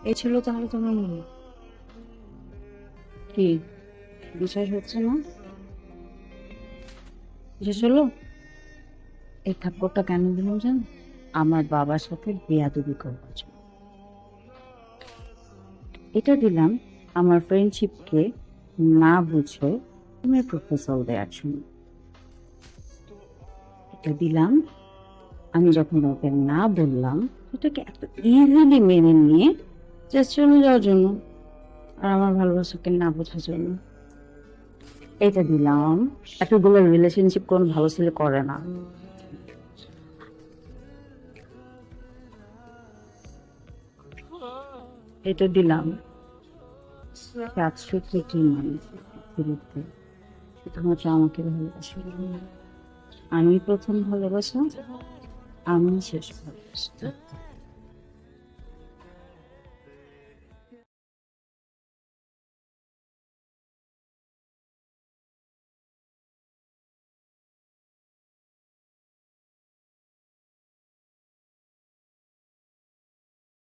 এই ছিল তাহলে তোমার মনে কি বিশ্বাস হচ্ছে না? বিশ্বাস হলো? এই থাপ্পড়টা কেন দিলাম জানো? আমার বাবার সাথে বেয়াদবি করবার জন্য। এটা দিলাম আমার ফ্রেন্ডশিপকে না বুঝে তুমি প্রপোজাল দেওয়ার জন্য। এটা দিলাম আমি যখন ওকে না বললাম এটাকে এত ইজিলি মেনে নিয়ে জাস্ট চলে যাওয়ার জন্য আর আমার ভালোবাসাকে না বোঝার জন্য। এটা দিলাম এতগুলো রিলেশনশিপ কোন ভালো ছেলে করে না। এটা দিলাম একশো কোটি মানুষ পৃথিবীতে শুধুমাত্র আমাকে ভালোবাসে। আমি প্রথম ভালোবাসা, আমি শেষ ভালোবাসা।